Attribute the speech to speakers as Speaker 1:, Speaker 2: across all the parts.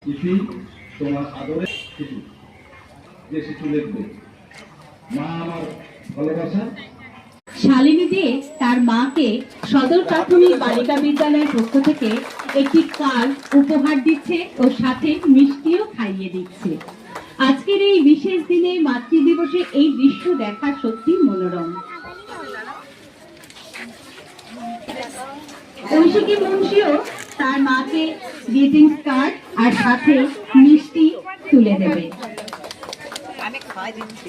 Speaker 1: চিঠি তোমার আদরের চিঠি, যে চিঠি লিখবে মা আমার ভালোবাসা।
Speaker 2: শালিনী দে তার মাকে সদর প্রাথমিক বালিকা বিদ্যালয়ের পক্ষ থেকে একটি কার্ড উপহার দিচ্ছে ও সাথে মিষ্টিও খাইয়ে দিচ্ছে। আজকের এই বিশেষ দিনে মাতৃ দিবসে এই দৃশ্য দেখা সত্যি মনোরম। ঐশিকী মুন্সিও তার মাকে গ্রিটিংস কার্ড আর সাথে মিষ্টি তুলে দেবে।
Speaker 3: আমি খাওয়াই দিচ্ছি।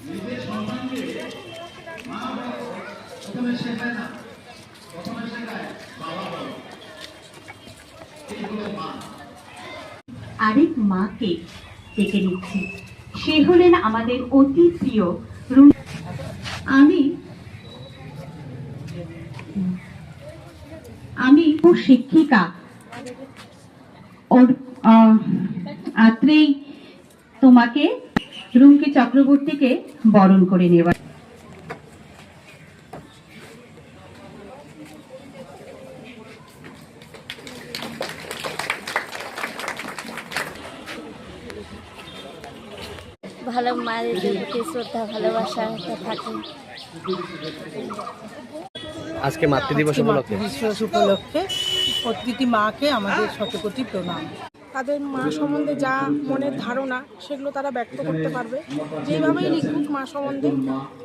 Speaker 1: নিজের সন্তানকে মা বলো, প্রথমে শেখায় না, প্রথমে শেখায় বাবা বলো। এই হলো মা।
Speaker 2: আরেক মাকে ডেকে নিচ্ছি, সে হলেন আমাদের অতি প্রিয় আমি শিক্ষিকা ওর আত্রেই তোমাকে রুমকি চক্রবর্তীকে বরণ করে নেওয়া।
Speaker 4: ভালো মায়ের প্রতি শ্রদ্ধা ভালোবাসা থাকে।
Speaker 5: আজকে মাতৃদিবস উপলক্ষে
Speaker 6: প্রতিটি মাকে আমাদের শতকোটি প্রণাম। তাদের মা সম্বন্ধে যা মনের ধারণা সেগুলো তারা ব্যক্ত করতে পারবে, যেভাবেই লিখুক মা সম্বন্ধে,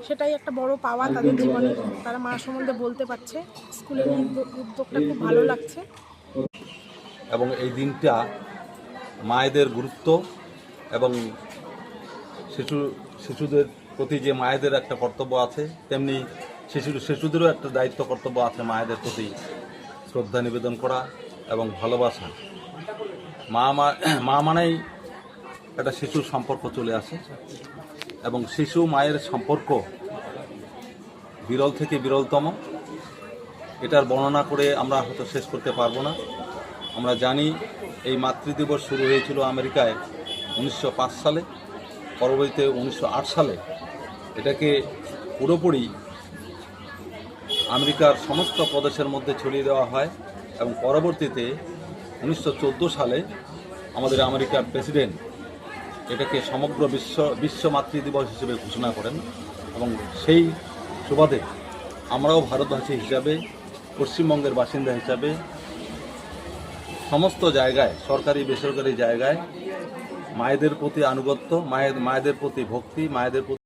Speaker 6: সেটাই একটা বড় পাওয়া তাদের জীবনে। তারা মা সম্বন্ধে বলতে পারছে, স্কুলের উদ্যোগটা খুব ভালো লাগছে।
Speaker 7: এবং এই দিনটা মায়েদের গুরুত্ব এবং শিশুদের প্রতি যে মায়েদের একটা কর্তব্য আছে, তেমনি শিশুদেরও একটা দায়িত্ব কর্তব্য আছে মায়েদের প্রতি শ্রদ্ধা নিবেদন করা এবং ভালোবাসা। মা মানেই একটা শিশুর সম্পর্ক চলে আসে এবং শিশু মায়ের সম্পর্ক বিরল থেকে বিরলতম। এটার বর্ণনা করে আমরা হয়তো শেষ করতে পারবো না। আমরা জানি এই মাতৃদিবস শুরু হয়েছিল আমেরিকায় 1905 সালে, পরবর্তীতে 1908 সালে এটাকে পুরোপুরি আমেরিকার সমস্ত প্রদেশের মধ্যে ছড়িয়ে দেওয়া হয় এবং পরবর্তীতে 1914 সালে আমাদের আমেরিকার প্রেসিডেন্ট এটাকে সমগ্র বিশ্ব মাতৃদিবস হিসেবে ঘোষণা করেন এবং সেই সুবাদে আমরাও ভারতবাসী হিসাবে, পশ্চিমবঙ্গের বাসিন্দা হিসাবে সমস্ত জায়গায়, সরকারি বেসরকারি জায়গায় মায়েদের প্রতি আনুগত্য, মায়েদের প্রতি ভক্তি, মায়েদের প্রতি